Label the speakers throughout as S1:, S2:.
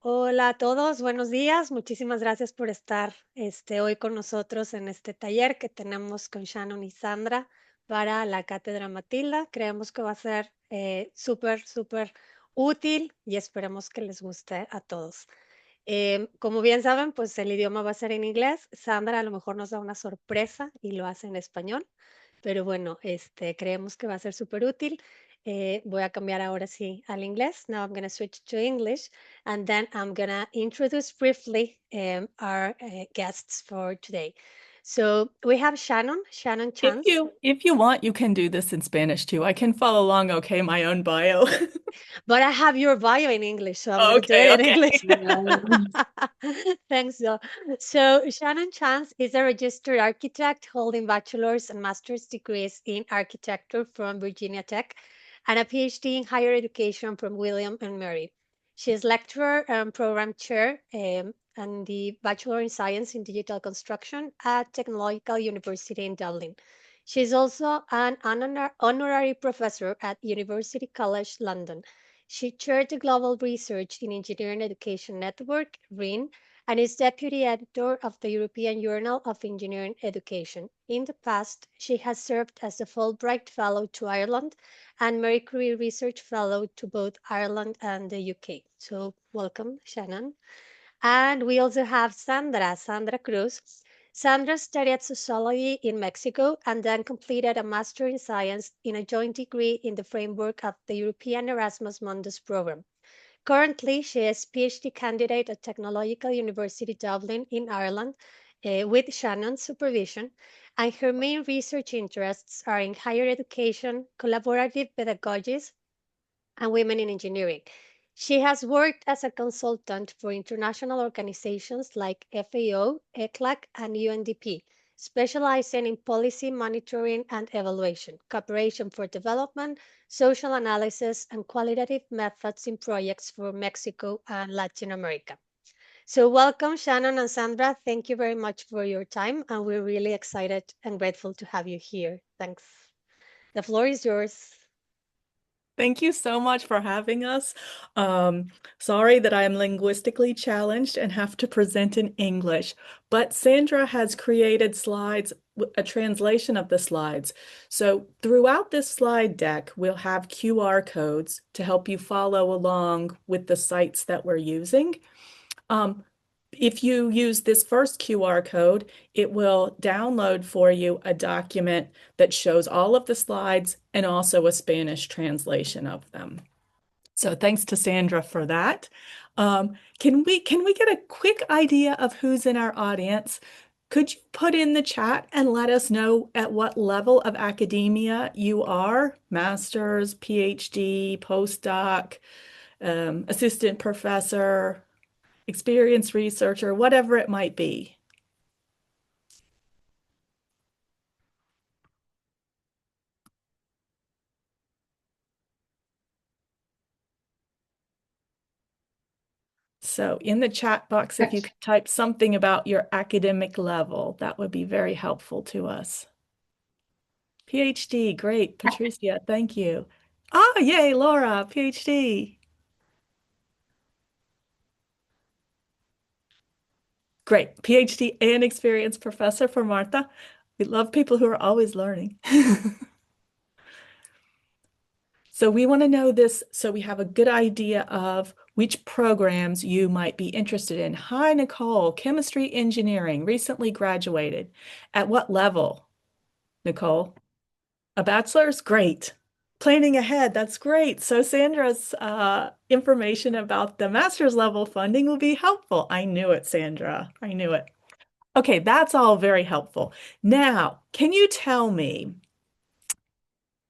S1: Hola a todos, buenos días. Muchísimas gracias por estar hoy con nosotros en este taller que tenemos con Shannon y Sandra para la cátedra Matilda. Creemos que va a ser súper útil y esperemos que les guste a todos. Como bien saben, pues el idioma va a ser en inglés. Sandra a lo mejor nos da una sorpresa y lo hace en español, pero bueno, creemos que va a ser súper útil. Voy a cambiar ahora sí al inglés. Now I'm going to switch to English, and then I'm going to introduce briefly our guests for today. So we have Shannon
S2: If
S1: Chance.
S2: you if you want, you can do this in Spanish too. I can follow along, okay, my own bio.
S1: But I have your bio in English, so I'm going to do
S2: Okay,
S1: it in
S2: okay.
S1: English. Thanks, though. So Shannon Chance is a registered architect holding bachelor's and master's degrees in architecture from Virginia Tech and a PhD in higher education from William and Mary. She is lecturer and program chair and the Bachelor in Science in Digital Construction at Technological University in Dublin. She is also an honorary professor at University College London. She chaired the Global Research in Engineering Education Network, REEN, and is deputy editor of the European Journal of Engineering Education. In the past, she has served as a Fulbright Fellow to Ireland and Marie Curie Research Fellow to both Ireland and the UK. So, welcome, Shannon. And we also have Sandra Cruz. Sandra studied sociology in Mexico and then completed a Master in Science in a joint degree in the framework of the European Erasmus Mundus program. Currently, she is PhD candidate at Technological University Dublin in Ireland with Shannon's supervision, and her main research interests are in higher education, collaborative pedagogies, and women in engineering. She has worked as a consultant for international organizations like FAO, ECLAC, and UNDP, specializing in policy monitoring and evaluation, cooperation for development, social analysis, and qualitative methods in projects for Mexico and Latin America. So, welcome, Shannon and Sandra. Thank you very much for your time, and we're really excited and grateful to have you here. Thanks. The floor is yours.
S2: Thank you so much for having us. Sorry that I am linguistically challenged and have to present in English, but Sandra has created slides, a translation of the slides. So throughout this slide deck, we'll have QR codes to help you follow along with the sites that we're using. If you use this first QR code, it will download for you a document that shows all of the slides and also a Spanish translation of them. So thanks to Sandra for that. Can we get a quick idea of who's in our audience? Could you put in the chat and let us know at what level of academia you are? Master's, PhD, postdoc, assistant professor, experienced researcher, whatever it might be. So in the chat box, if you could type something about your academic level, that would be very helpful to us. PhD, great. Patricia, thank you. Ah, yay, Laura, PhD. Great. PhD and experienced professor for Martha. We love people who are always learning. So we want to know this so we have a good idea of which programs you might be interested in. Hi, Nicole, chemistry engineering, recently graduated. At what level, Nicole? A bachelor's? Great. Planning ahead, that's great. So Sandra's information about the master's level funding will be helpful. I knew it, Sandra. I knew it. Okay, that's all very helpful. Now, can you tell me,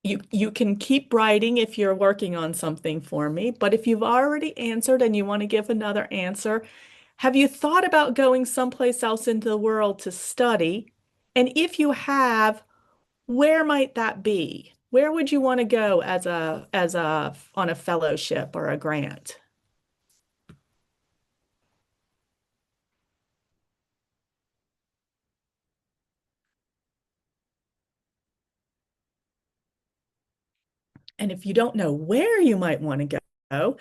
S2: you can keep writing if you're working on something for me, but if you've already answered and you want to give another answer, have you thought about going someplace else into the world to study? And if you have, where might that be? Where would you want to go as a on a fellowship or a grant? And if you don't know where you might want to go,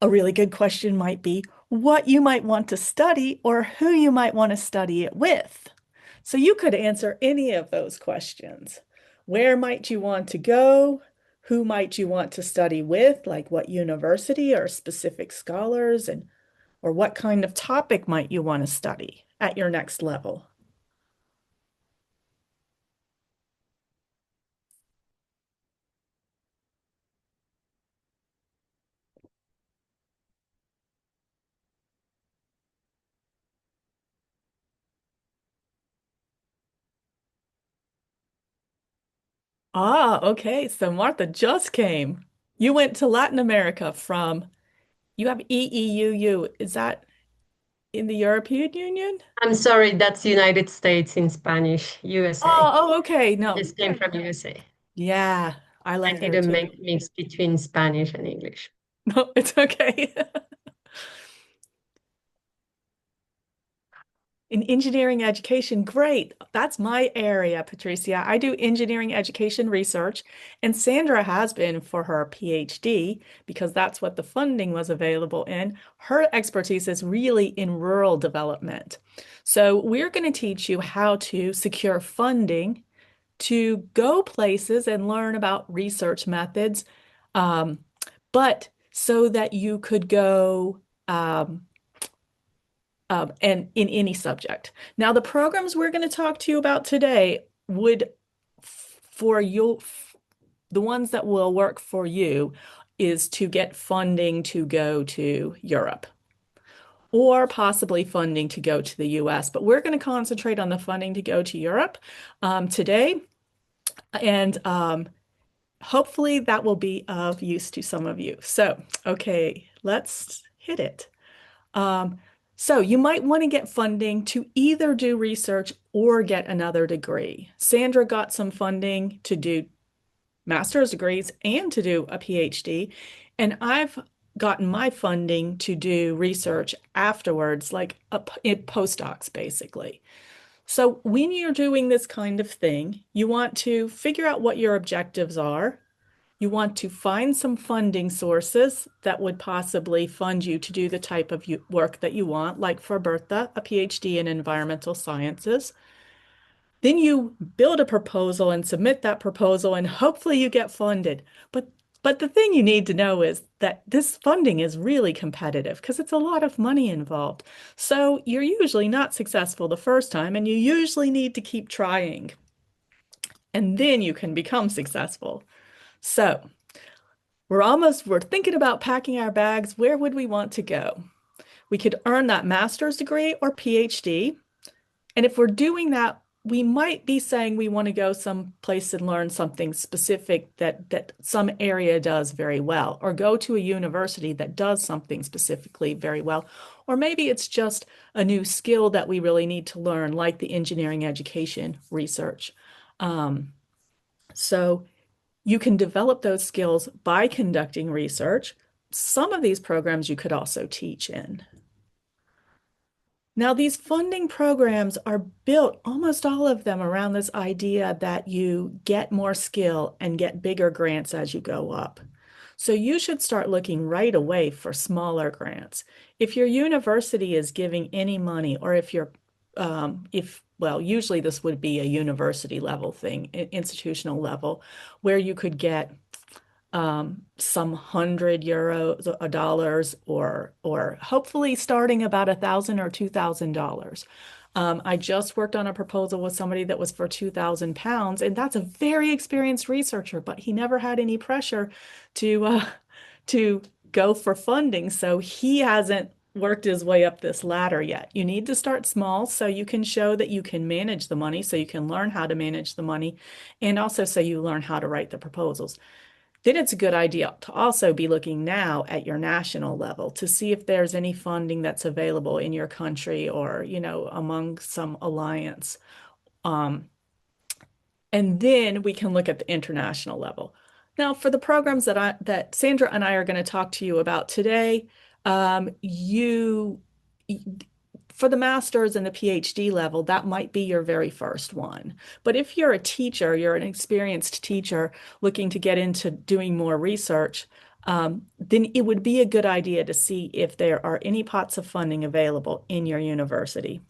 S2: a really good question might be, what you might want to study or who you might want to study it with. So you could answer any of those questions. Where might you want to go? Who might you want to study with, like what university or specific scholars, and or what kind of topic might you want to study at your next level? Ah, okay. So Martha just came. You went to Latin America from, you have EEUU. Is that in the European Union?
S3: I'm sorry, that's United States in Spanish, USA.
S2: Oh, okay.
S3: I
S2: No.
S3: just came from USA.
S2: Yeah, I
S3: I
S2: left there
S3: didn't
S2: too.
S3: make mix between Spanish and English.
S2: No, it's okay. In engineering education, great. That's my area, Patricia. I do engineering education research, and Sandra has been for her PhD because that's what the funding was available in. Her expertise is really in rural development. So we're going to teach you how to secure funding to go places and learn about research methods, um, but so that you could go and in any subject. Now, the programs we're going to talk to you about today would, for you, the ones that will work for you is to get funding to go to Europe or possibly funding to go to the US. But we're going to concentrate on the funding to go to Europe today. And hopefully that will be of use to some of you. So, okay, let's hit it. Um, so you might want to get funding to either do research or get another degree. Sandra got some funding to do master's degrees and to do a PhD, and I've gotten my funding to do research afterwards, like in postdocs, basically. So when you're doing this kind of thing, you want to figure out what your objectives are. You want to find some funding sources that would possibly fund you to do the type of work that you want, like for Bertha, a PhD in environmental sciences. Then you build a proposal and submit that proposal, and hopefully you get funded. But the thing you need to know is that this funding is really competitive because it's a lot of money involved. So you're usually not successful the first time, and you usually need to keep trying, and then you can become successful. So we're thinking about packing our bags. Where would we want to go? We could earn that master's degree or PhD. And if we're doing that, we might be saying we want to go someplace and learn something specific that some area does very well, or go to a university that does something specifically very well. Or maybe it's just a new skill that we really need to learn, like the engineering education research. Um, so you can develop those skills by conducting research. Some of these programs you could also teach in. Now, these funding programs are built, almost all of them, around this idea that you get more skill and get bigger grants as you go up. So you should start looking right away for smaller grants. If your university is giving any money, or if you're, well, usually this would be a university level thing, institutional level, where you could get some €100 or dollars, or hopefully starting about $1,000 or $2,000. I just worked on a proposal with somebody that was for £2,000, and that's a very experienced researcher, but he never had any pressure to go for funding, so he hasn't worked his way up this ladder yet. You need to start small so you can show that you can manage the money, so you can learn how to manage the money, and also so you learn how to write the proposals. Then it's a good idea to also be looking now at your national level to see if there's any funding that's available in your country, or, among some alliance. Um, and then we can look at the international level. Now, for the programs that Sandra and I are going to talk to you about today, you for the master's and the PhD level, that might be your very first one. But if you're a teacher, you're an experienced teacher looking to get into doing more research, then it would be a good idea to see if there are any pots of funding available in your university,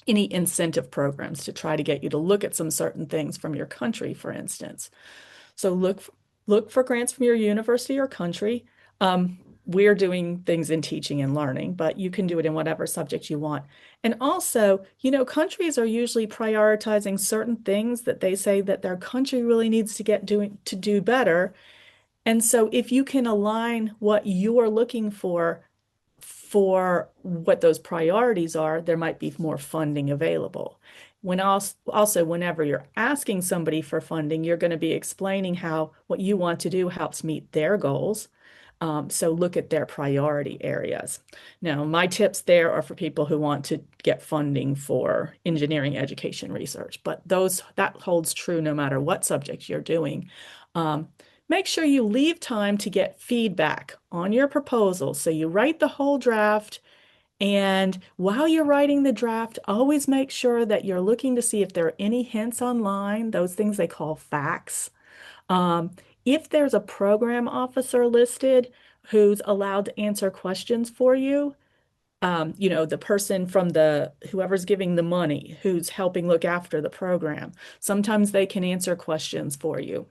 S2: any incentive programs to try to get you to look at some certain things from your country, for instance. So look for grants from your university or country. We're doing things in teaching and learning, but you can do it in whatever subject you want. And also, countries are usually prioritizing certain things that they say that their country really needs to do better. And so if you can align what you are looking for what those priorities are, there might be more funding available. Also, whenever you're asking somebody for funding, you're going to be explaining how what you want to do helps meet their goals. So look at their priority areas. Now, my tips there are for people who want to get funding for engineering education research, but that holds true no matter what subject you're doing. Make sure you leave time to get feedback on your proposal. So you write the whole draft, and while you're writing the draft, always make sure that you're looking to see if there are any hints online, those things they call facts. If there's a program officer listed who's allowed to answer questions for you, the person from whoever's giving the money, who's helping look after the program, sometimes they can answer questions for you.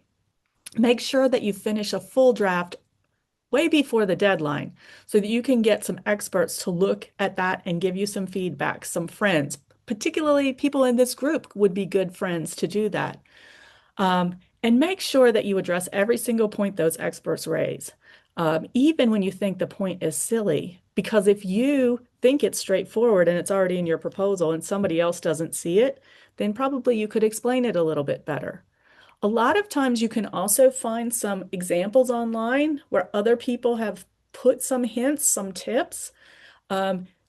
S2: Make sure that you finish a full draft way before the deadline so that you can get some experts to look at that and give you some feedback, some friends, particularly people in this group would be good friends to do that. And make sure that you address every single point those experts raise, even when you think the point is silly, because if you think it's straightforward and it's already in your proposal and somebody else doesn't see it, then probably you could explain it a little bit better. A lot of times you can also find some examples online where other people have put some hints, some tips.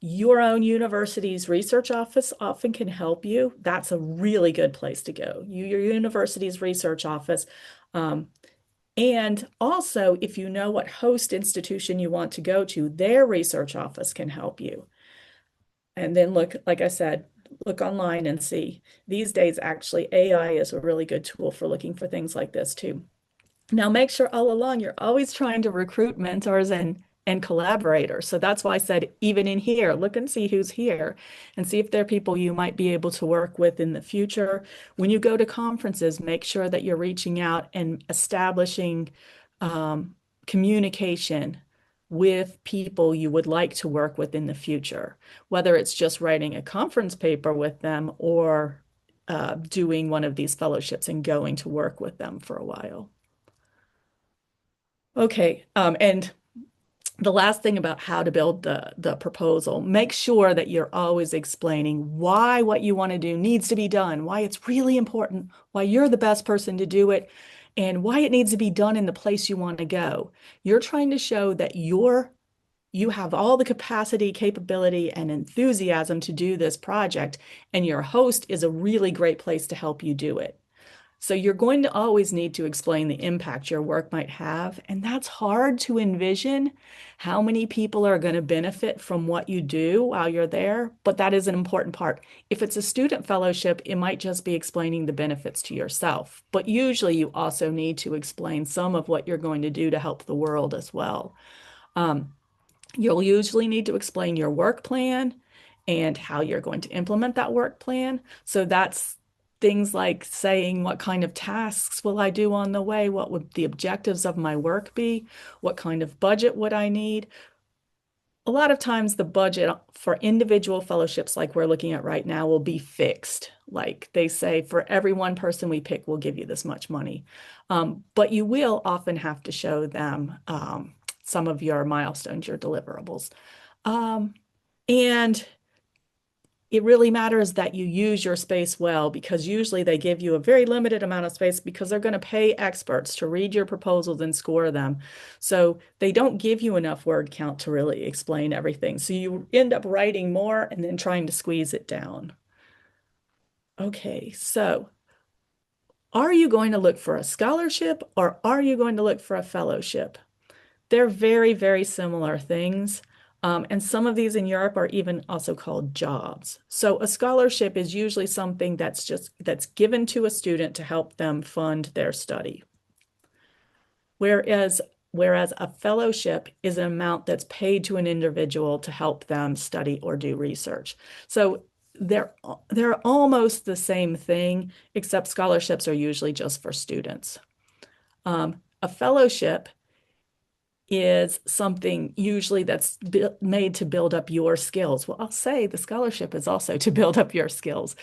S2: Your own university's research office often can help you. That's a really good place to go. Your university's research office. And also, if you know what host institution you want to go to, their research office can help you. And then look, like I said, look online and see. These days, actually, AI is a really good tool for looking for things like this too. Now, make sure all along you're always trying to recruit mentors and collaborators. So that's why I said, even in here, look and see who's here and see if there are people you might be able to work with in the future. When you go to conferences, make sure that you're reaching out and establishing communication with people you would like to work with in the future, whether it's just writing a conference paper with them or doing one of these fellowships and going to work with them for a while. Okay, and the last thing about how to build the proposal, make sure that you're always explaining why what you want to do needs to be done, why it's really important, why you're the best person to do it, and why it needs to be done in the place you want to go. You're trying to show that you have all the capacity, capability, and enthusiasm to do this project, and your host is a really great place to help you do it. So you're going to always need to explain the impact your work might have, and that's hard to envision how many people are going to benefit from what you do while you're there, but that is an important part. If it's a student fellowship, it might just be explaining the benefits to yourself, but usually you also need to explain some of what you're going to do to help the world as well. You'll usually need to explain your work plan and how you're going to implement that work plan. So that's things like saying, what kind of tasks will I do on the way? What would the objectives of my work be? What kind of budget would I need? A lot of times the budget for individual fellowships like we're looking at right now will be fixed. Like they say, for every one person we pick, we'll give you this much money. But you will often have to show them some of your milestones, your deliverables. And it really matters that you use your space well, because usually they give you a very limited amount of space because they're going to pay experts to read your proposals and score them. So they don't give you enough word count to really explain everything. So you end up writing more and then trying to squeeze it down. Okay, so are you going to look for a scholarship or are you going to look for a fellowship? They're very, very similar things. And some of these in Europe are even also called jobs. So a scholarship is usually something that's given to a student to help them fund their study. Whereas whereas a fellowship is an amount that's paid to an individual to help them study or do research. So they're almost the same thing, except scholarships are usually just for students. A fellowship is something usually that's made to build up your skills. Well, I'll say the scholarship is also to build up your skills.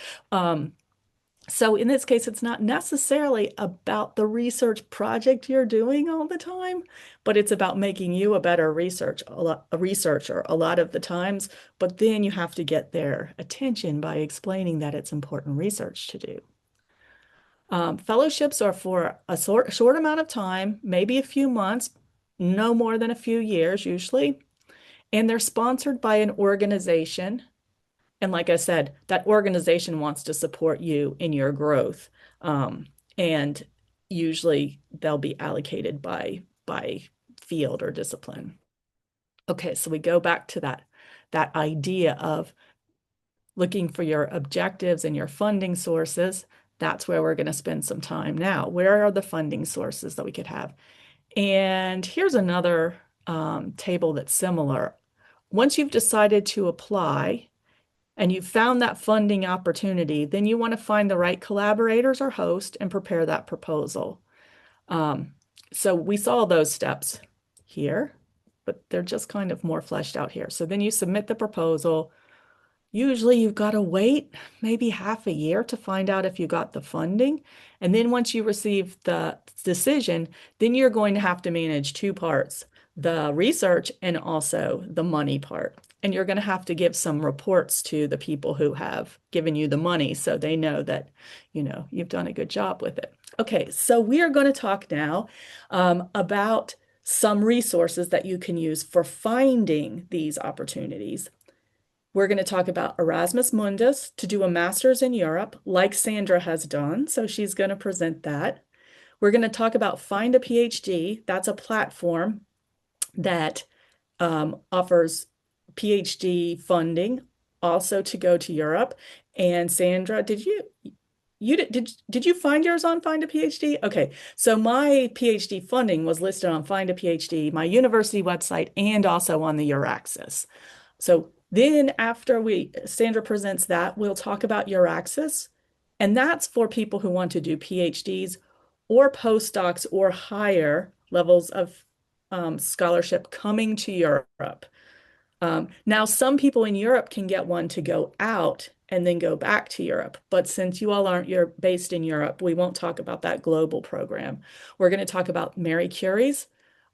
S2: So in this case, it's not necessarily about the research project you're doing all the time, but it's about making you a better researcher a lot of the times. But then you have to get their attention by explaining that it's important research to do. Fellowships are for a short amount of time, maybe a few months, no more than a few years usually, and they're sponsored by an organization. And like I said, that organization wants to support you in your growth. And usually they'll be allocated by field or discipline. Okay, so we go back to that idea of looking for your objectives and your funding sources. That's where we're going to spend some time now. Where are the funding sources that we could have? And here's another table that's similar. Once you've decided to apply and you've found that funding opportunity, then you want to find the right collaborators or host and prepare that proposal. So we saw those steps here, but they're just kind of more fleshed out here. So then you submit the proposal. Usually you've got to wait maybe half a year to find out if you got the funding. And then once you receive the decision, then you're going to have to manage two parts, the research and also the money part. And you're going to have to give some reports to the people who have given you the money so they know that, you've done a good job with it. Okay, so we are going to talk now about some resources that you can use for finding these opportunities. We're going to talk about Erasmus Mundus to do a master's in Europe, like Sandra has done. So she's going to present that. We're going to talk about Find a PhD. That's a platform that offers PhD funding also to go to Europe. And Sandra, did you find yours on Find a PhD? Okay, so my PhD funding was listed on Find a PhD, my university website, and also on the Euraxis. So then after Sandra presents that, we'll talk about Euraxis, and that's for people who want to do PhDs or postdocs or higher levels of scholarship coming to Europe. Now, some people in Europe can get one to go out and then go back to Europe. But since you're based in Europe, we won't talk about that global program. We're going to talk about Marie Curie's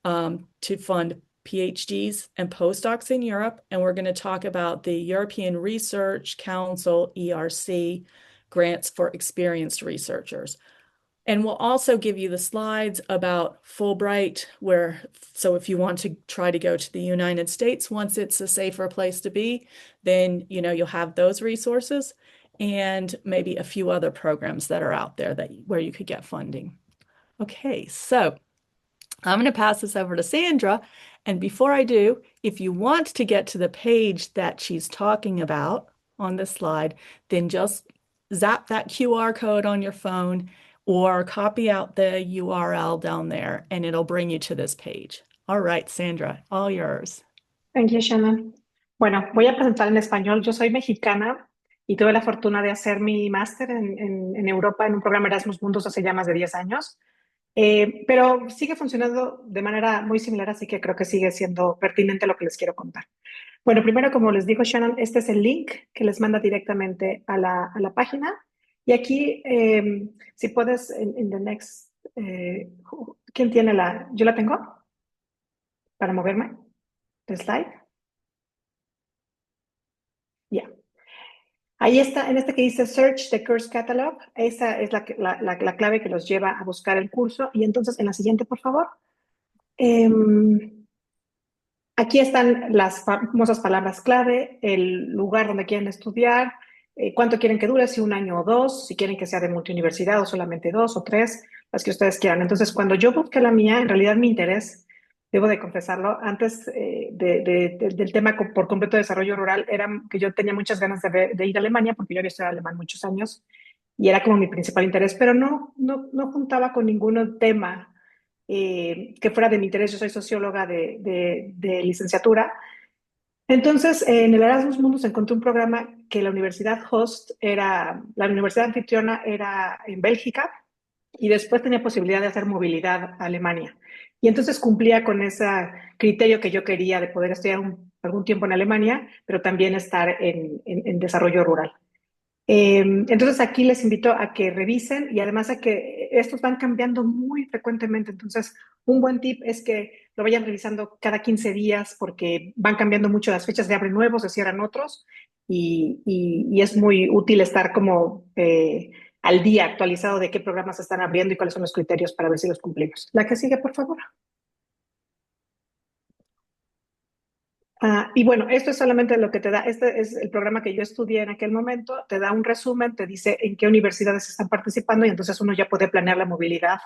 S2: to fund PhDs and postdocs in Europe. And we're going to talk about the European Research Council, ERC, grants for experienced researchers. And we'll also give you the slides about Fulbright, so if you want to try to go to the United States once it's a safer place to be, then you'll have those resources and maybe a few other programs that are out there where you could get funding. Okay, so I'm going to pass this over to Sandra. And before I do, if you want to get to the page that she's talking about on this slide, then just zap that QR code on your phone or copy out the URL down there and it'll bring you to this page. All right, Sandra, all yours.
S4: Thank you, Shannon. Bueno, voy a presentar en español. Yo soy mexicana y tuve la fortuna de hacer mi máster en Europa en un programa Erasmus Mundus hace ya más de 10 años. Pero sigue funcionando de manera muy similar, así que creo que sigue siendo pertinente lo que les quiero contar. Bueno, primero, como les dijo Shannon, este es el link que les manda directamente a la página. Y aquí, si puedes, en the next, ¿quién tiene yo la tengo para moverme? ¿The slide? Ya. Yeah. Ahí está, en este que dice Search the Course Catalog, esa es la clave que los lleva a buscar el curso. Y entonces, en la siguiente, por favor. Aquí están las famosas palabras clave, el lugar donde quieren estudiar, cuánto quieren que dure, si un año o dos, si quieren que sea de multiuniversidad o solamente 2 o 3, las que ustedes quieran. Entonces, cuando yo busqué la mía, en realidad mi interés, debo de confesarlo, antes del tema por completo de desarrollo rural, era que yo tenía muchas ganas de ir a Alemania, porque yo había estudiado alemán muchos años, y era como mi principal interés, pero no juntaba con ningún tema que fuera de mi interés. Yo soy socióloga de licenciatura. Entonces, en el Erasmus Mundus encontré un programa que la universidad host era, la universidad anfitriona era en Bélgica y después tenía posibilidad de hacer movilidad a Alemania. Y entonces cumplía con ese criterio que yo quería de poder estudiar algún tiempo en Alemania, pero también estar en desarrollo rural. Entonces aquí les invito a que revisen y además a que estos van cambiando muy frecuentemente. Entonces, un buen tip es que lo vayan revisando cada 15 días porque van cambiando mucho las fechas, se abren nuevos, se cierran otros y es muy útil estar como al día actualizado de qué programas se están abriendo y cuáles son los criterios para ver si los cumplimos. La que sigue, por favor. Y bueno, esto es solamente lo que te da, este es el programa que yo estudié en aquel momento, te da un resumen, te dice en qué universidades están participando y entonces uno ya puede planear la movilidad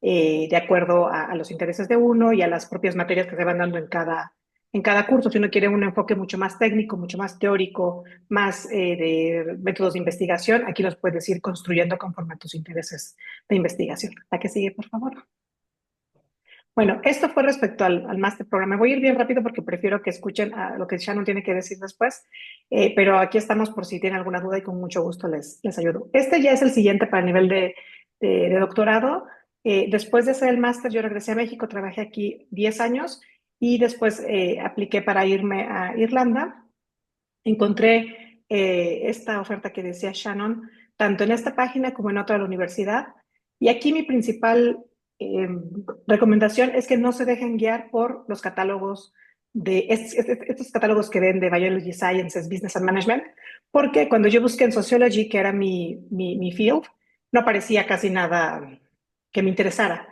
S4: de acuerdo a los intereses de uno y a las propias materias que se van dando en cada curso. Si uno quiere un enfoque mucho más técnico, mucho más teórico, más de métodos de investigación, aquí los puedes ir construyendo conforme a tus intereses de investigación. La que sigue, por favor. Bueno, esto fue respecto al Master Program. Me voy a ir bien rápido porque prefiero que escuchen a lo que Shannon tiene que decir después, pero aquí estamos por si tienen alguna duda y con mucho gusto les ayudo. Este ya es el siguiente para el nivel de doctorado. Después de hacer el Master, yo regresé a México, trabajé aquí 10 años y después apliqué para irme a Irlanda. Encontré esta oferta que decía Shannon, tanto en esta página como en otra de la universidad. Y aquí mi principal eh, recomendación es que no se dejen guiar por los catálogos estos catálogos que ven de Biology Sciences, Business and Management, porque cuando yo busqué en Sociology, que era mi field, no aparecía casi nada que me interesara.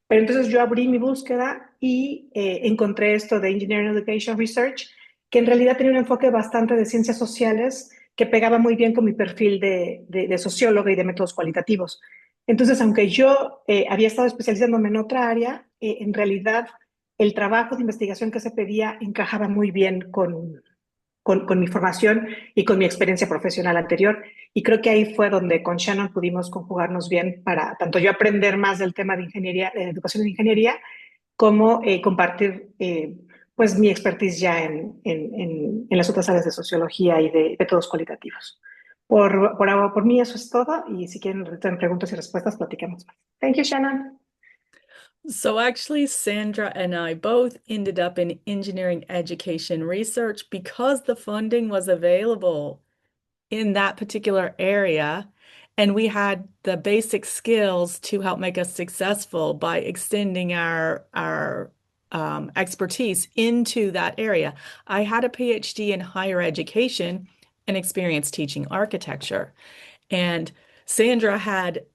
S4: Pero entonces yo abrí mi búsqueda y encontré esto de Engineering Education Research, que en realidad tenía un enfoque bastante de ciencias sociales que pegaba muy bien con mi perfil de socióloga y de métodos cualitativos. Entonces, aunque yo había estado especializándome en otra área, en realidad el trabajo de investigación que se pedía encajaba muy bien con mi formación y con mi experiencia profesional anterior. Y creo que ahí fue donde con Shannon pudimos conjugarnos bien para tanto yo aprender más del tema de ingeniería, de educación en ingeniería, como compartir pues mi expertise ya en las otras áreas de sociología y de métodos cualitativos. Por mí eso es todo y si quieren tener preguntas y respuestas, platicamos más. Thank you, Shannon.
S2: So actually, Sandra and I both ended up in engineering education research because the funding was available in that particular area. And we had the basic skills to help make us successful by extending our expertise into that area. I had a PhD in higher education and experience teaching architecture. And Sandra had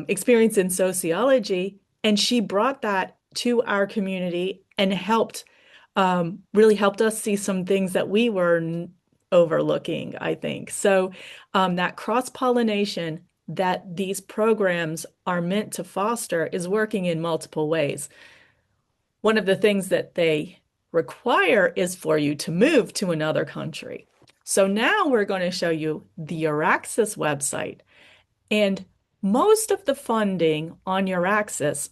S2: experience in sociology, and she brought that to our community and really helped us see some things that we were overlooking, I think. So that cross-pollination that these programs are meant to foster is working in multiple ways. One of the things that they require is for you to move to another country. So now we're going to show you the Euraxis website. And most of the funding on Euraxis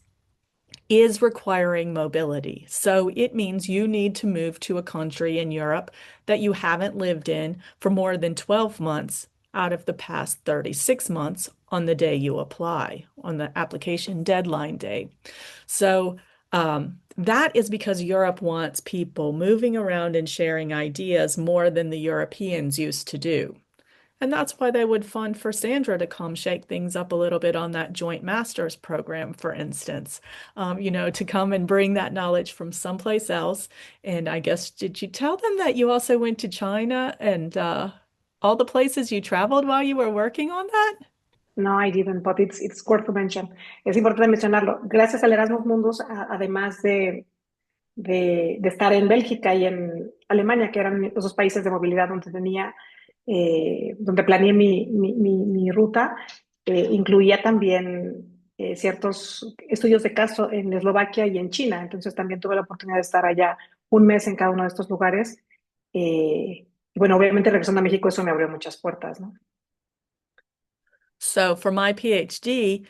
S2: is requiring mobility. So it means you need to move to a country in Europe that you haven't lived in for more than 12 months out of the past 36 months on the day you apply, on the application deadline day. So that is because Europe wants people moving around and sharing ideas more than the Europeans used to do. And that's why they would fund for Sandra to come shake things up a little bit on that joint master's program, for instance, to come and bring that knowledge from someplace else. And I guess, did you tell them that you also went to China and all the places you traveled while you were working on that?
S4: No, I didn't, but it's worth to mention. Es importante mencionarlo. Gracias al Erasmus Mundus, además de estar en Bélgica y en Alemania, que eran los dos países de movilidad donde planeé mi ruta, incluía también ciertos estudios de caso en Eslovaquia y en China. Entonces también tuve la oportunidad de estar allá un mes en cada uno de estos lugares. Y bueno, obviamente regresando a México eso me abrió muchas puertas, ¿no?
S2: So for my PhD,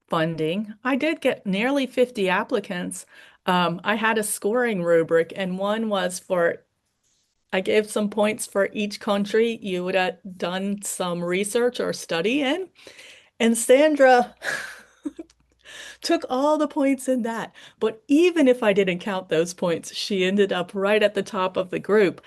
S2: funding. I did get nearly 50 applicants. I had a scoring rubric, and one was for, I gave some points for each country you would have done some research or study in. And Sandra took all the points in that. But even if I didn't count those points, she ended up right at the top of the group.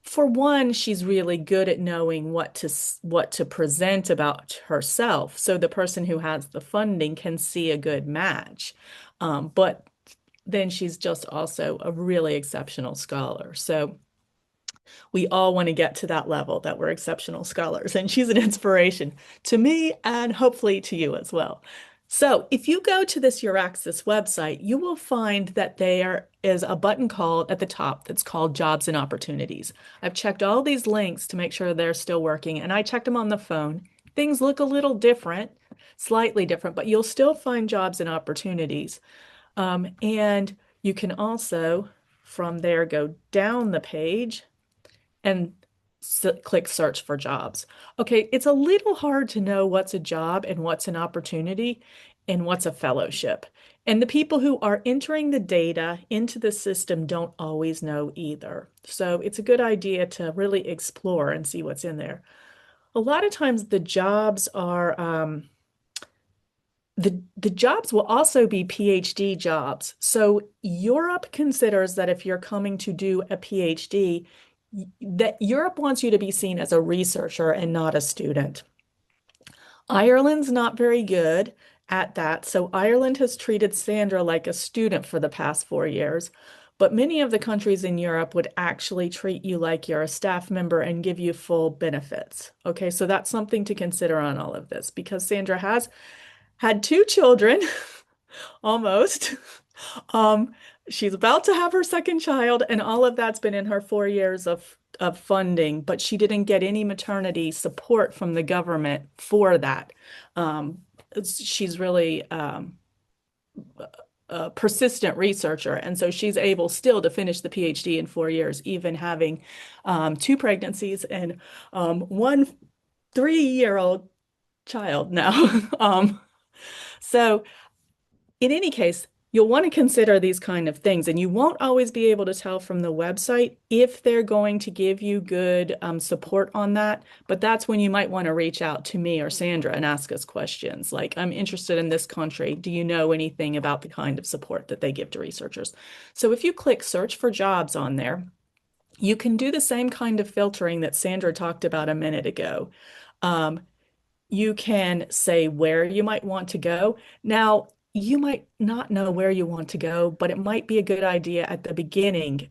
S2: For one, she's really good at knowing what to present about herself, so the person who has the funding can see a good match. But then she's just also a really exceptional scholar. So we all want to get to that level that we're exceptional scholars, and she's an inspiration to me and hopefully to you as well. So if you go to this Euraxis website, you will find that there is a button called at the top that's called Jobs and Opportunities. I've checked all these links to make sure they're still working, and I checked them on the phone. Things look a little different, slightly different, but you'll still find jobs and opportunities. And you can also, from there, go down the page and click search for jobs. Okay, it's a little hard to know what's a job and what's an opportunity and what's a fellowship. And the people who are entering the data into the system don't always know either. So it's a good idea to really explore and see what's in there. A lot of times the jobs are the jobs will also be PhD jobs. So Europe considers that if you're coming to do a PhD, that Europe wants you to be seen as a researcher and not a student. Ireland's not very good at that. So Ireland has treated Sandra like a student for the past 4 years. But many of the countries in Europe would actually treat you like you're a staff member and give you full benefits. Okay, so that's something to consider on all of this, because Sandra has had 2 children, almost. Um, she's about to have her second child, and all of that's been in her 4 years of funding, but she didn't get any maternity support from the government for that. She's really a persistent researcher, and so she's able still to finish the PhD in 4 years, even having 2 pregnancies and one 3-year-old child now. So in any case, you'll want to consider these kind of things, and you won't always be able to tell from the website if they're going to give you good support on that. But that's when you might want to reach out to me or Sandra and ask us questions like, I'm interested in this country. Do you know anything about the kind of support that they give to researchers? So if you click search for jobs on there, you can do the same kind of filtering that Sandra talked about a minute ago. You can say where you might want to go. Now, you might not know where you want to go, but it might be a good idea at the beginning.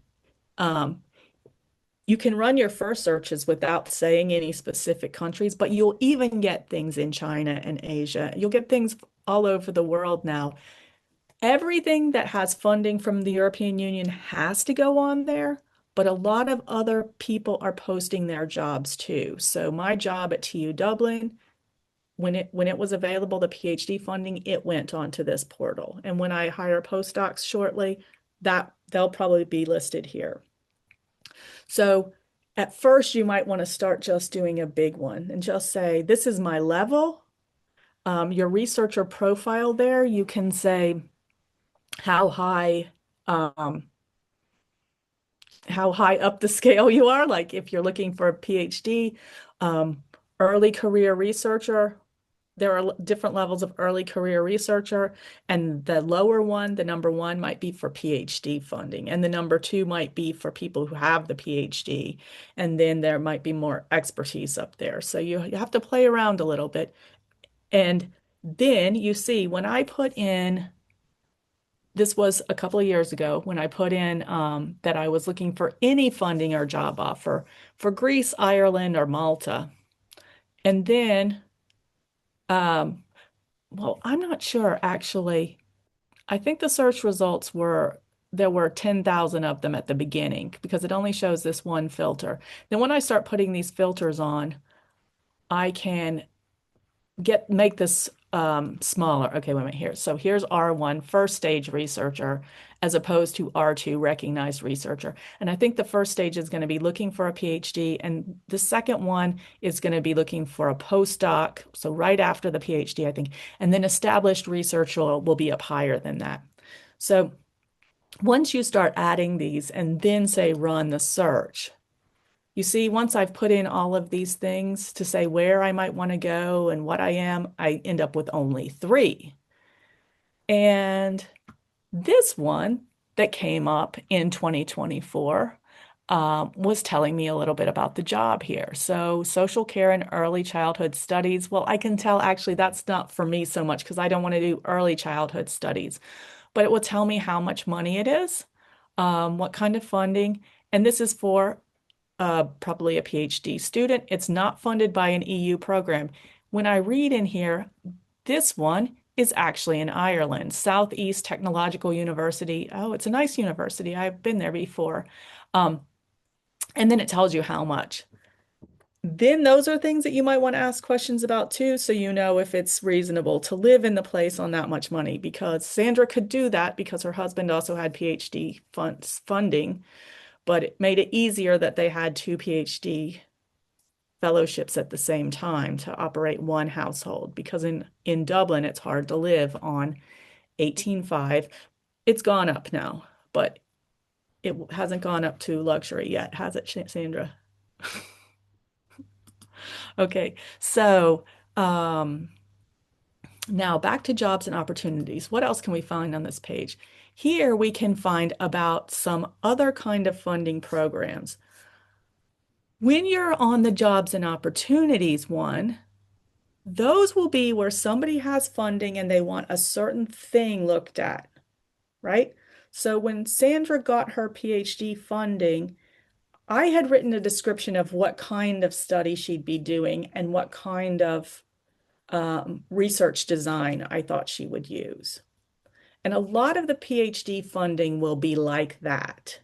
S2: You can run your first searches without saying any specific countries, but you'll even get things in China and Asia. You'll get things all over the world now. Everything that has funding from the European Union has to go on there, but a lot of other people are posting their jobs too. So my job at TU Dublin, when it was available, the PhD funding, it went onto this portal. And when I hire postdocs shortly, that they'll probably be listed here. So at first, you might want to start just doing a big one and just say, this is my level. Your researcher profile there, you can say how high up the scale you are. Like if you're looking for a PhD, early career researcher, there are different levels of early career researcher, and the lower one, the number 1, might be for PhD funding, and the number 2 might be for people who have the PhD, and then there might be more expertise up there. So you have to play around a little bit. And then you see when I put in, this was a couple of years ago, when I put in that I was looking for any funding or job offer for Greece, Ireland, or Malta. And then well, I'm not sure actually. I think the search results were, there were 10,000 of them at the beginning because it only shows this one filter. Then when I start putting these filters on, I can make this smaller. Okay, wait a minute here. So here's R1, first stage researcher, as opposed to R2, recognized researcher. And I think the first stage is going to be looking for a PhD, and the second one is going to be looking for a postdoc. So right after the PhD, I think, and then established research will be up higher than that. So once you start adding these and then say run the search, you see, once I've put in all of these things to say where I might want to go and what I am, I end up with only 3. And this one that came up in 2024 was telling me a little bit about the job here. So social care and early childhood studies. Well, I can tell actually that's not for me so much because I don't want to do early childhood studies, but it will tell me how much money it is, what kind of funding, and this is for probably a PhD student. It's not funded by an EU program. When I read in here, this one is actually in Ireland, Southeast Technological University. Oh, it's a nice university. I've been there before. And then it tells you how much. Then those are things that you might want to ask questions about too, so you know if it's reasonable to live in the place on that much money, because Sandra could do that because her husband also had PhD funding, but it made it easier that they had 2 PhD fellowships at the same time to operate one household, because in Dublin, it's hard to live on 18.5. It's gone up now, but it hasn't gone up to luxury yet, has it, Sandra? Okay, so now back to jobs and opportunities. What else can we find on this page? Here we can find about some other kind of funding programs. When you're on the jobs and opportunities one, those will be where somebody has funding and they want a certain thing looked at, right? So when Sandra got her PhD funding, I had written a description of what kind of study she'd be doing and what kind of research design I thought she would use. And a lot of the PhD funding will be like that.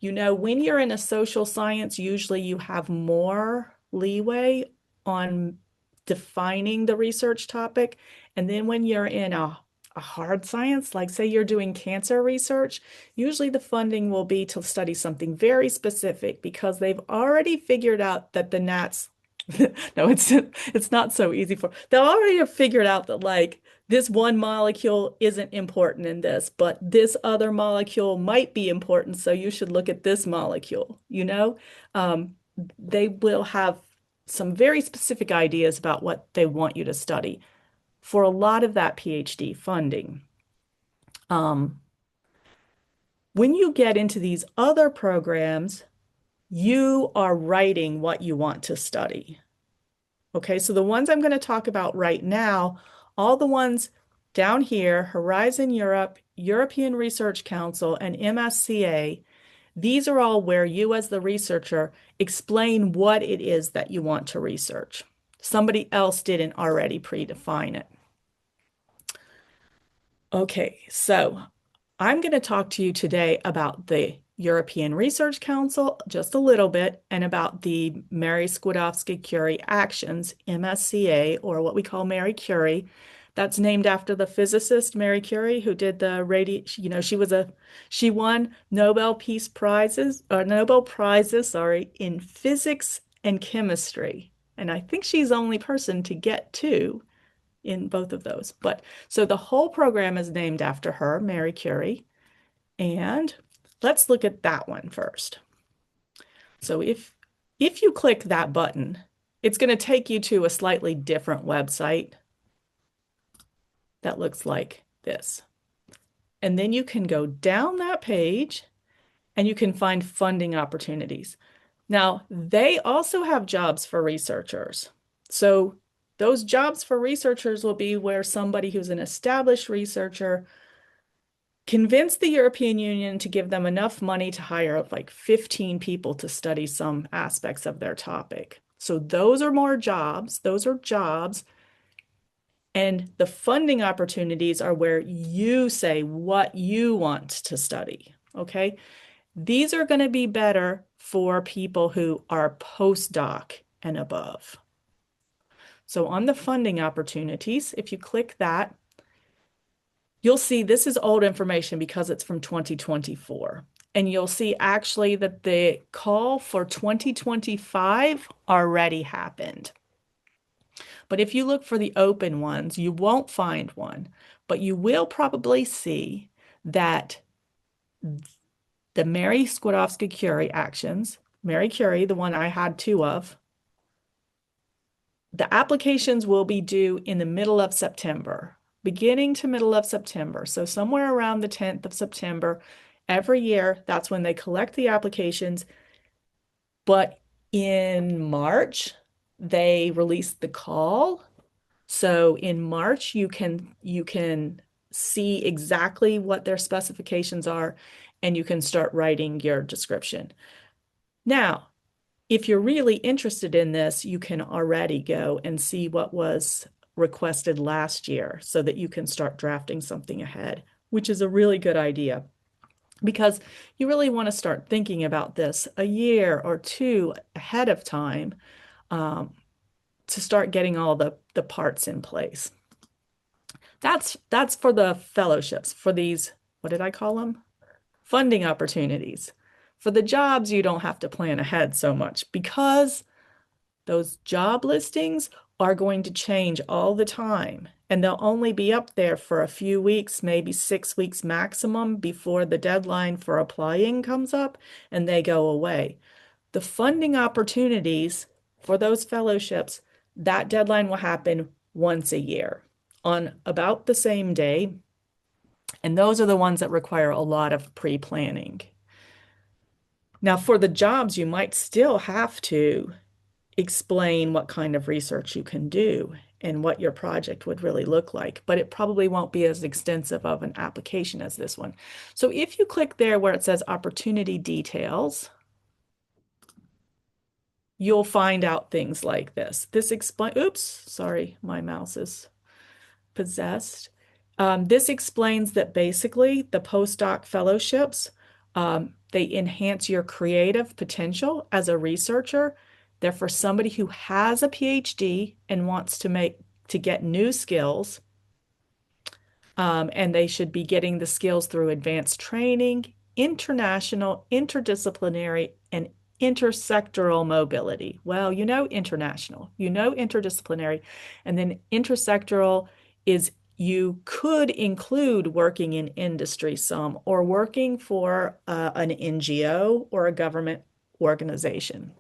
S2: You know, when you're in a social science, usually you have more leeway on defining the research topic. And then when you're in a hard science, like say you're doing cancer research, usually the funding will be to study something very specific because they've already figured out that the gnats, no, it's not so easy for, they already have figured out that like this one molecule isn't important in this, but this other molecule might be important, so you should look at this molecule, you know? They will have some very specific ideas about what they want you to study for a lot of that PhD funding. When you get into these other programs, you are writing what you want to study. Okay, so the ones I'm going to talk about right now, all the ones down here, Horizon Europe, European Research Council, and MSCA, these are all where you as the researcher explain what it is that you want to research. Somebody else didn't already predefine it. Okay, so I'm going to talk to you today about the European Research Council, just a little bit, and about the Mary Skłodowska-Curie Actions, MSCA, or what we call Mary Curie. That's named after the physicist Mary Curie, who did the she won Nobel Prizes, in physics and chemistry. And I think she's the only person to get 2 in both of those. But so the whole program is named after her, Mary Curie. And let's look at that one first. So if you click that button, it's going to take you to a slightly different website that looks like this. And then you can go down that page and you can find funding opportunities. Now, they also have jobs for researchers. So those jobs for researchers will be where somebody who's an established researcher convinced the European Union to give them enough money to hire like 15 people to study some aspects of their topic. So those are more jobs. Those are jobs. And the funding opportunities are where you say what you want to study, okay? These are going to be better for people who are postdoc and above. So on the funding opportunities, if you click that, you'll see this is old information because it's from 2024. And you'll see actually that the call for 2025 already happened. But if you look for the open ones, you won't find one, but you will probably see that the Mary Skłodowska-Curie actions, Mary Curie, the one I had two of, the applications will be due in the middle of September, beginning to middle of September. So somewhere around the 10th of September, every year, that's when they collect the applications. But in March, they release the call. So in March, you can see exactly what their specifications are, and you can start writing your description. Now, if you're really interested in this, you can already go and see what was requested last year so that you can start drafting something ahead, which is a really good idea because you really want to start thinking about this a year or two ahead of time to start getting all the parts in place. That's for the fellowships, for these, what did I call them? Funding opportunities. For the jobs, you don't have to plan ahead so much because those job listings are going to change all the time, and they'll only be up there for a few weeks, maybe 6 weeks maximum before the deadline for applying comes up, and they go away. The funding opportunities for those fellowships, that deadline will happen once a year on about the same day, and those are the ones that require a lot of pre-planning. Now, for the jobs, you might still have to explain what kind of research you can do and what your project would really look like, but it probably won't be as extensive of an application as this one. So if you click there where it says opportunity details, you'll find out things like this. Oops, sorry, my mouse is possessed. This explains that basically the postdoc fellowships, they enhance your creative potential as a researcher. They're for somebody who has a PhD and wants to get new skills. And they should be getting the skills through advanced training, international, interdisciplinary, and intersectoral mobility. Well, you know international, you know interdisciplinary, and then intersectoral is you could include working in industry some or working for an NGO or a government organization.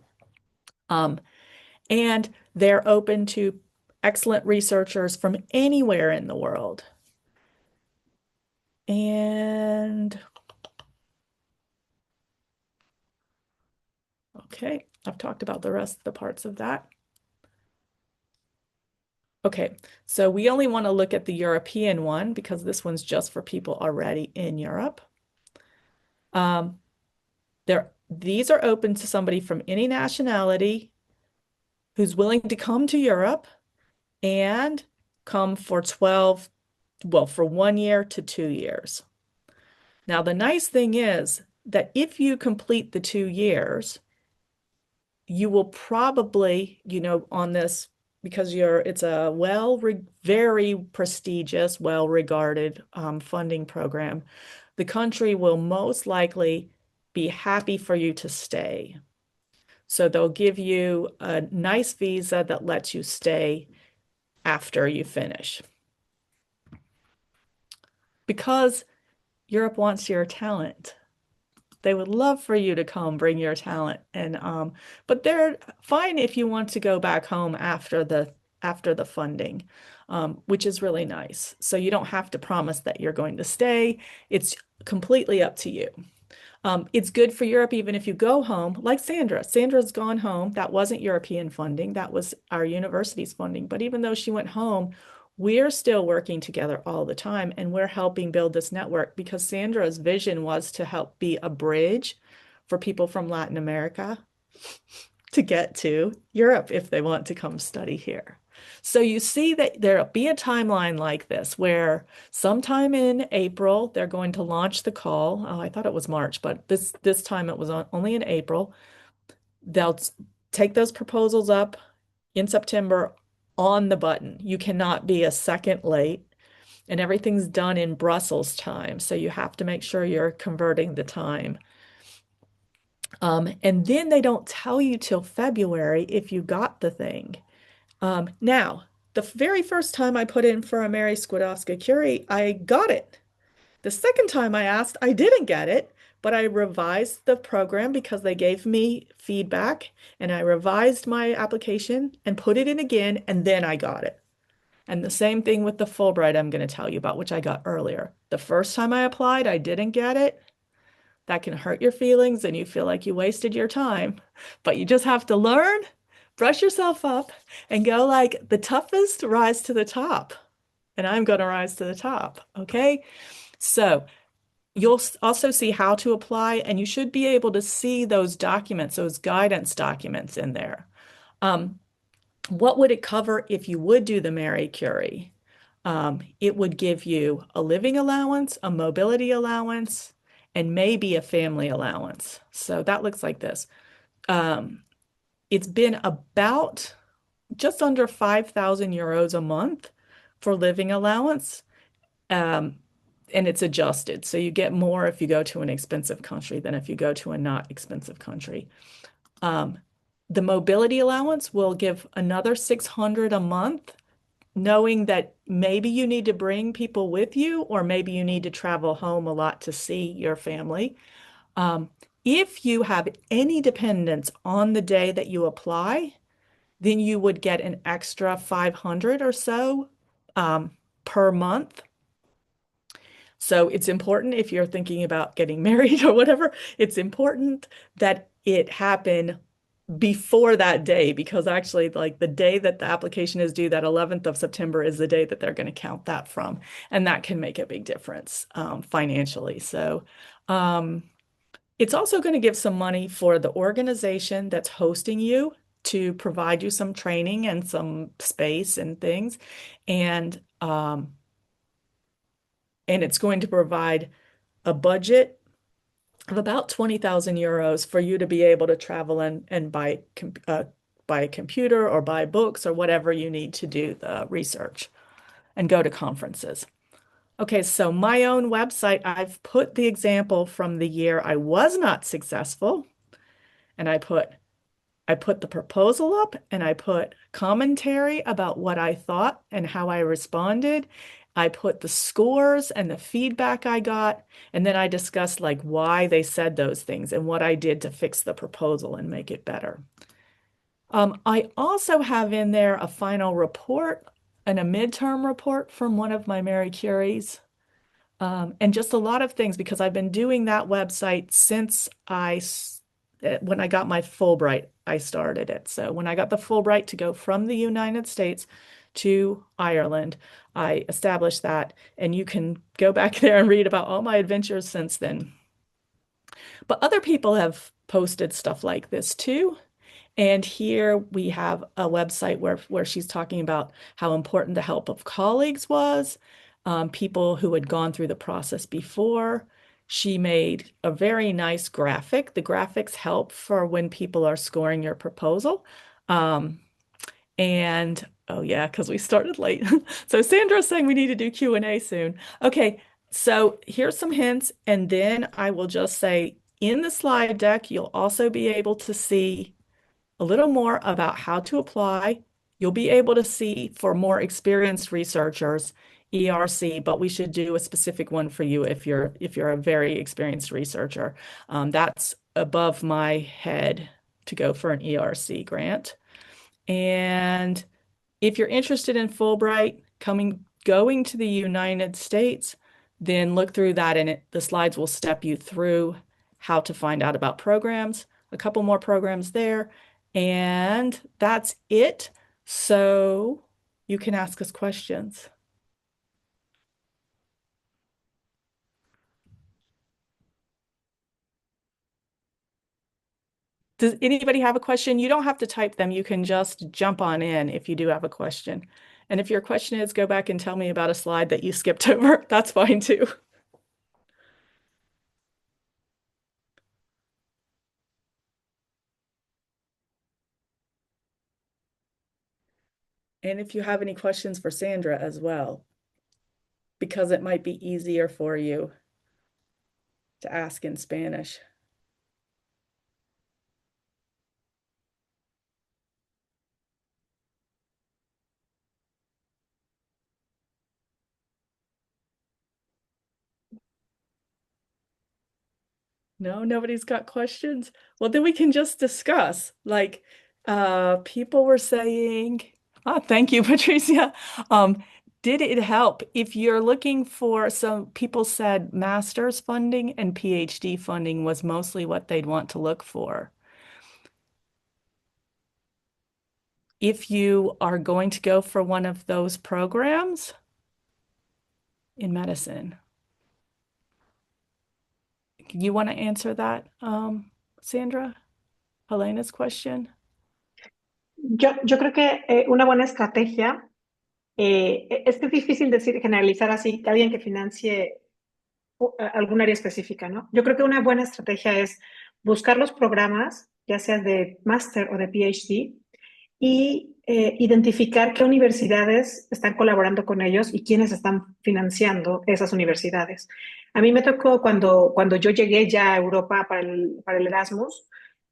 S2: And they're open to excellent researchers from anywhere in the world. And okay, I've talked about the rest of the parts of that. Okay, so we only want to look at the European one because this one's just for people already in Europe. These are open to somebody from any nationality who's willing to come to Europe and come for for 1 year to 2 years. Now, the nice thing is that if you complete the 2 years, you will probably, on this, because it's a very prestigious, well-regarded funding program, the country will most likely be happy for you to stay. So they'll give you a nice visa that lets you stay after you finish. Because Europe wants your talent. They would love for you to come bring your talent. But they're fine if you want to go back home after the funding, which is really nice. So you don't have to promise that you're going to stay. It's completely up to you. It's good for Europe even if you go home, like Sandra. Sandra's gone home. That wasn't European funding. That was our university's funding. But even though she went home, we're still working together all the time, and we're helping build this network because Sandra's vision was to help be a bridge for people from Latin America to get to Europe if they want to come study here. So you see that there'll be a timeline like this where sometime in April, they're going to launch the call. Oh, I thought it was March, but this time it was only in April. They'll take those proposals up in September. on the button. You cannot be a second late, and everything's done in Brussels time. So you have to make sure you're converting the time. And then they don't tell you till February if you got the thing. Now, the very first time I put in for a Mary Skłodowska-Curie, I got it. The second time I asked, I didn't get it, but I revised the program because they gave me feedback, and I revised my application and put it in again, and then I got it. And the same thing with the Fulbright I'm going to tell you about, which I got earlier. The first time I applied, I didn't get it. That can hurt your feelings and you feel like you wasted your time, but you just have to learn, brush yourself up, and go like the toughest rise to the top. And I'm going to rise to the top. Okay. So you'll also see how to apply, and you should be able to see those documents, those guidance documents in there. What would it cover if you would do the Mary Curie? It would give you a living allowance, a mobility allowance, and maybe a family allowance. So that looks like this. It's been about just under 5,000 euros a month for living allowance. And it's adjusted. So you get more if you go to an expensive country than if you go to a not expensive country. The mobility allowance will give another 600 a month, knowing that maybe you need to bring people with you, or maybe you need to travel home a lot to see your family. If you have any dependents on the day that you apply, then you would get an extra 500 or so per month. So it's important, if you're thinking about getting married or whatever, it's important that it happen before that day, because actually like the day that the application is due, that 11th of September, is the day that they're going to count that from. And that can make a big difference financially. So it's also going to give some money for the organization that's hosting you to provide you some training and some space and things. And it's going to provide a budget of about 20,000 euros for you to be able to travel and buy a computer or buy books or whatever you need to do the research and go to conferences. Okay, so my own website, I've put the example from the year I was not successful, and I put the proposal up, and I put commentary about what I thought and how I responded. I put the scores and the feedback I got, and then I discussed like why they said those things and what I did to fix the proposal and make it better. I also have in there a final report and a midterm report from one of my Mary Curies. And just a lot of things, because I've been doing that website since when I got my Fulbright, I started it. So when I got the Fulbright to go from the United States to Ireland, I established that, and you can go back there and read about all my adventures since then. But other people have posted stuff like this too. And here we have a website where she's talking about how important the help of colleagues was, people who had gone through the process before. She made a very nice graphic. The graphics help for when people are scoring your proposal. And oh yeah, because we started late. So Sandra's saying we need to do Q&A soon. Okay, so here's some hints, and then I will just say in the slide deck, you'll also be able to see a little more about how to apply. You'll be able to see for more experienced researchers, ERC, but we should do a specific one for you if you're a very experienced researcher. That's above my head to go for an ERC grant. And if you're interested in Fulbright going to the United States, then look through that, and the slides will step you through how to find out about programs, a couple more programs there. And that's it. So you can ask us questions. Does anybody have a question? You don't have to type them. You can just jump on in if you do have a question. And if your question is, go back and tell me about a slide that you skipped over, that's fine too. And if you have any questions for Sandra as well, because it might be easier for you to ask in Spanish. No, nobody's got questions? Well, then we can just discuss. Like, people were saying, thank you, Patricia. Did it help if you're looking for some people said master's funding and PhD funding was mostly what they'd want to look for. If you are going to go for one of those programs in medicine. You want to answer that, Sandra? Helena's question?
S4: Yo creo que una buena estrategia es que es difícil decir, generalizar así, que alguien que financie algún área específica, ¿no? Yo creo que una buena estrategia es buscar los programas, ya sea de máster o de PhD, y identificar qué universidades están colaborando con ellos y quiénes están financiando esas universidades. A mí me tocó cuando yo llegué ya a Europa para el Erasmus,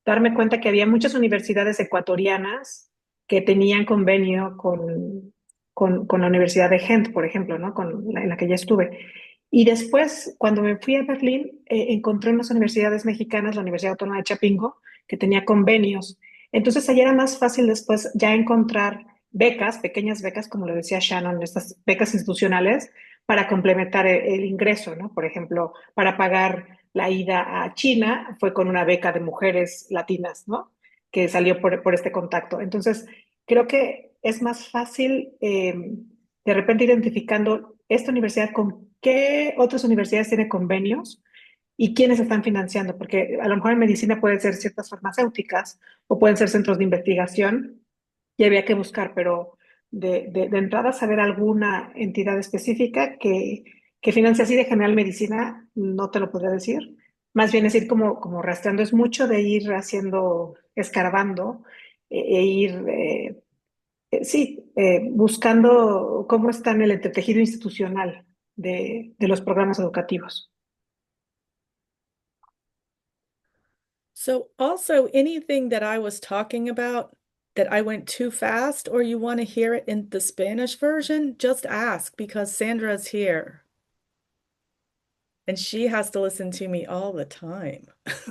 S4: darme cuenta que había muchas universidades ecuatorianas que tenían convenio con la Universidad de Ghent, por ejemplo, ¿no? En la que ya estuve. Y después, cuando me fui a Berlín, encontré unas universidades mexicanas, la Universidad Autónoma de Chapingo, que tenía convenios. Entonces, allá era más fácil después ya encontrar becas, pequeñas becas, como le decía Shannon, estas becas institucionales, para complementar el ingreso, ¿no? Por ejemplo, para pagar la ida a China, fue con una beca de mujeres latinas, ¿no? Que salió por este contacto. Entonces, creo que es más fácil de repente identificando esta universidad con qué otras universidades tiene convenios y quiénes están financiando, porque a lo mejor en medicina pueden ser ciertas farmacéuticas o pueden ser centros de investigación y había que buscar, pero de entrada saber alguna entidad específica que financia así de general medicina, no te lo podría decir. Más bien es ir como rastreando, es mucho de ir haciendo, escarbando ir, sí, buscando cómo está en el entretejido institucional de los programas educativos.
S2: So also anything that I was talking about that I went too fast or you want to hear it in the Spanish version, just ask because Sandra's here. And she has to listen to me all the time.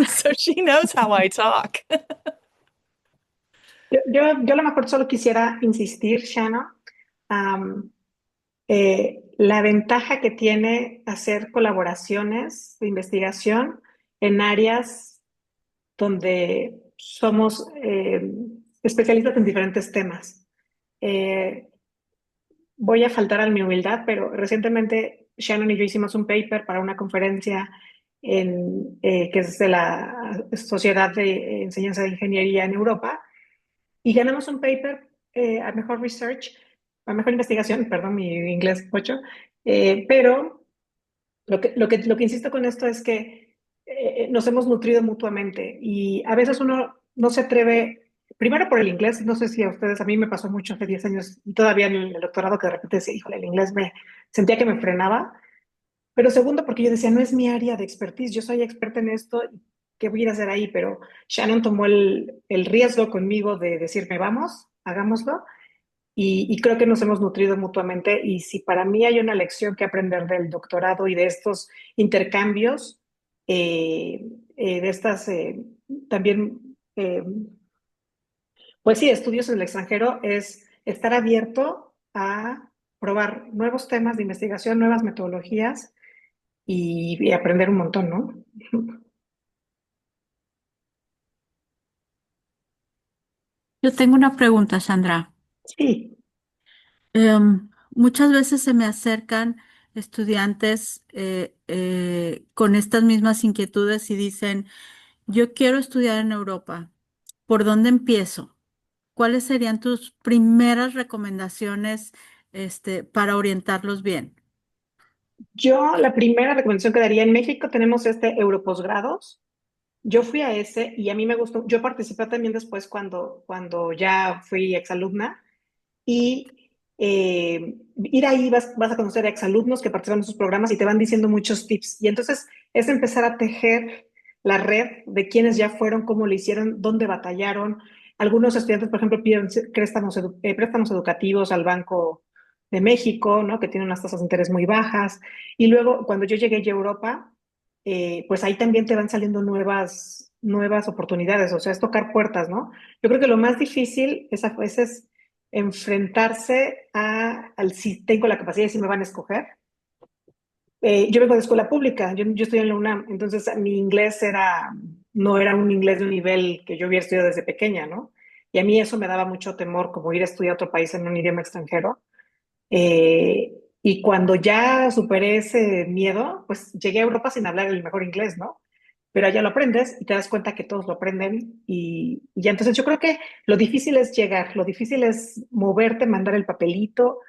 S2: So she knows how I talk.
S4: Yo a lo mejor solo quisiera insistir, Shannon, la ventaja que tiene hacer colaboraciones de investigación en áreas donde somos especialistas en diferentes temas. Voy a faltar a mi humildad, pero recientemente Shannon y yo hicimos un paper para una conferencia que es de la Sociedad de Enseñanza de Ingeniería en Europa, y ganamos un paper a mejor research, a mejor investigación, perdón, mi inglés 8, pero lo que insisto con esto es que nos hemos nutrido mutuamente y a veces uno no se atreve, primero por el inglés, no sé si a ustedes, a mí me pasó mucho hace 10 años y todavía en el doctorado que de repente decía, híjole, el inglés me sentía que me frenaba, pero segundo porque yo decía, no es mi área de expertise, yo soy experta en esto, ¿qué voy a ir a hacer ahí? Pero Shannon tomó el riesgo conmigo de decirme, vamos, hagámoslo. Y creo que nos hemos nutrido mutuamente y si para mí hay una lección que aprender del doctorado y de estos intercambios, de estas también, pues sí, estudios en el extranjero, es estar abierto a probar nuevos temas de investigación, nuevas metodologías y aprender un montón, ¿no?
S5: Yo tengo una pregunta, Sandra.
S4: Sí,
S5: Muchas veces se me acercan estudiantes con estas mismas inquietudes y dicen, yo quiero estudiar en Europa. ¿Por dónde empiezo? ¿Cuáles serían tus primeras recomendaciones, para orientarlos bien?
S4: yo la primera recomendación que daría en México tenemos este Europosgrados. Yo fui a ese y a mí me gustó. Yo participé también después cuando ya fui exalumna y ir ahí vas a conocer a exalumnos que participan en sus programas y te van diciendo muchos tips. Y entonces es empezar a tejer la red de quienes ya fueron, cómo lo hicieron, dónde batallaron. Algunos estudiantes, por ejemplo, piden préstamos educativos al Banco de México, ¿no? Que tiene unas tasas de interés muy bajas. Y luego, cuando yo llegué a Europa, pues ahí también te van saliendo nuevas oportunidades, o sea, es tocar puertas, ¿no? Yo creo que lo más difícil es a veces enfrentarse al si tengo la capacidad y si me van a escoger. Yo vengo de escuela pública, yo estoy en la UNAM, entonces mi inglés no era un inglés de un nivel que yo hubiera estudiado desde pequeña, ¿no? Y a mí eso me daba mucho temor, como ir a estudiar a otro país en un idioma extranjero. Y cuando ya superé ese miedo, pues llegué a Europa sin hablar el mejor inglés, ¿no? Pero allá lo aprendes y te das cuenta que todos lo aprenden y ya entonces yo creo que lo difícil es llegar, lo difícil es moverte, mandar el papelito,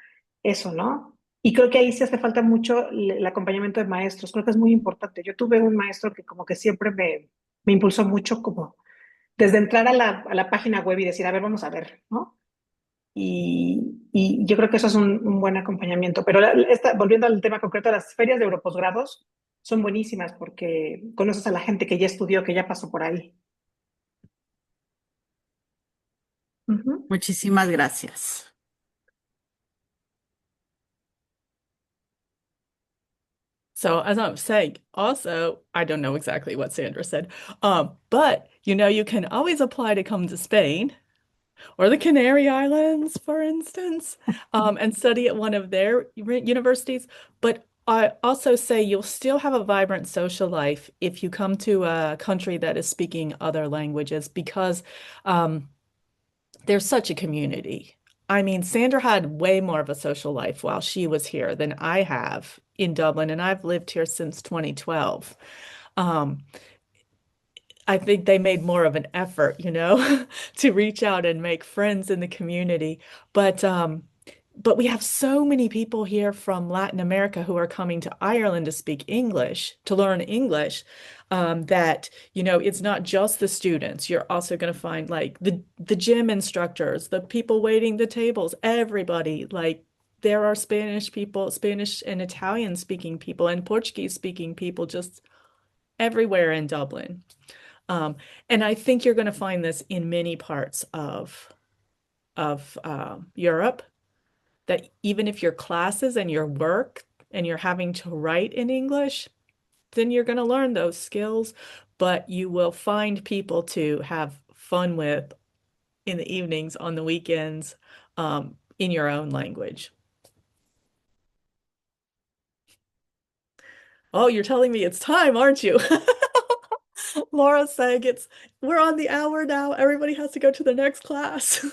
S4: eso, ¿no? Y creo que ahí sí hace falta mucho el acompañamiento de maestros, creo que es muy importante. Yo tuve un maestro que como que siempre me impulsó mucho como desde entrar a la página web y decir, a ver, vamos a ver, ¿no? Y yo creo que eso es un buen acompañamiento. Pero volviendo al tema concreto, las ferias de europosgrados son buenísimas porque conoces a la gente que ya estudió, que ya pasó por ahí. Ujú.
S5: Muchísimas gracias.
S2: So as I'm saying, also, I don't know exactly what Sandra said, but you can always apply to come to Spain or the Canary Islands, for instance, and study at one of their universities. But I also say you'll still have a vibrant social life if you come to a country that is speaking other languages because there's such a community. I mean, Sandra had way more of a social life while she was here than I have in Dublin, and I've lived here since 2012. Um, I think they made more of an effort, to reach out and make friends in the community. But we have so many people here from Latin America who are coming to Ireland to speak English, to learn English, that, it's not just the students. You're also going to find like the gym instructors, the people waiting the tables, everybody. Like there are Spanish people, Spanish and Italian speaking people, and Portuguese speaking people just everywhere in Dublin. And I think you're going to find this in many parts of Europe, that even if your classes and your work and you're having to write in English, then you're going to learn those skills, but you will find people to have fun with in the evenings, on the weekends, in your own language. Oh, you're telling me it's time, aren't you? Laura's saying we're on the hour now. Everybody has to go to the next class.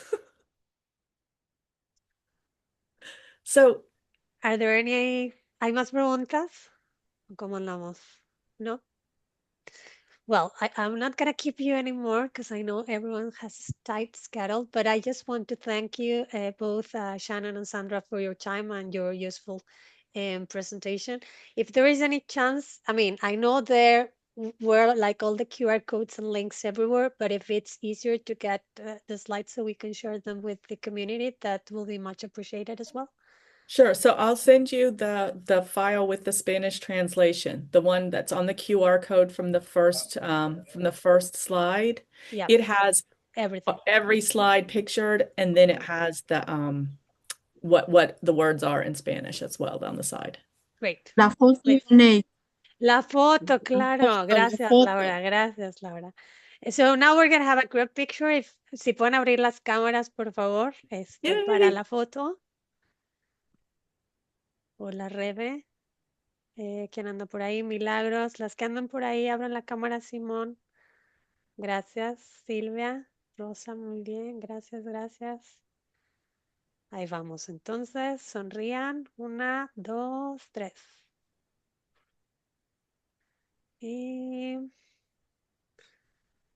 S2: So,
S1: Are there hay más preguntas? ¿Cómo andamos? No? Well, I'm not going to keep you anymore because I know everyone has a tight schedule, but I just want to thank you both, Shannon and Sandra, for your time and your useful presentation. If there is any chance, I mean, I know there were like all the QR codes and links everywhere, but if it's easier to get the slides so we can share them with the community, that will be much appreciated as well.
S2: sure. So I'll send you the file with the Spanish translation, the one that's on the QR code from the first slide.
S1: Yeah,
S2: It has
S1: everything.
S2: every slide pictured, and then it has the what the words are in Spanish as well down the side.
S1: Great.
S5: La foto,
S1: Wait.
S5: Nate.
S1: La foto, claro.
S5: La
S1: Gracias,
S5: foto.
S1: Laura. Gracias, Laura. So now we're gonna have a group picture. Si pueden abrir las cámaras, por favor,
S2: Yay.
S1: para la foto. Hola, Rebe. ¿Quién anda por ahí? Milagros. Las que andan por ahí, abran la cámara, Simón. Gracias, Silvia. Rosa, muy bien. Gracias, gracias. Ahí vamos. Entonces, sonrían. 1, 2, 3. Y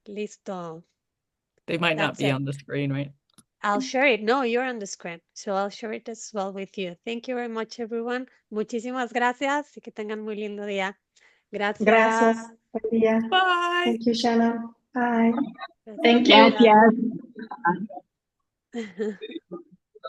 S1: listo.
S2: They might not
S1: That's
S2: be
S1: it.
S2: on the screen, right?
S1: I'll share it. No, you're on the screen. So I'll share it as well with you. Thank you very much, everyone. Muchísimas gracias y que tengan muy lindo día. Gracias.
S4: Gracias. Buen día.
S2: Bye.
S4: Thank you, Shannon. Bye.
S1: Gracias.
S3: Thank you.
S1: Bye.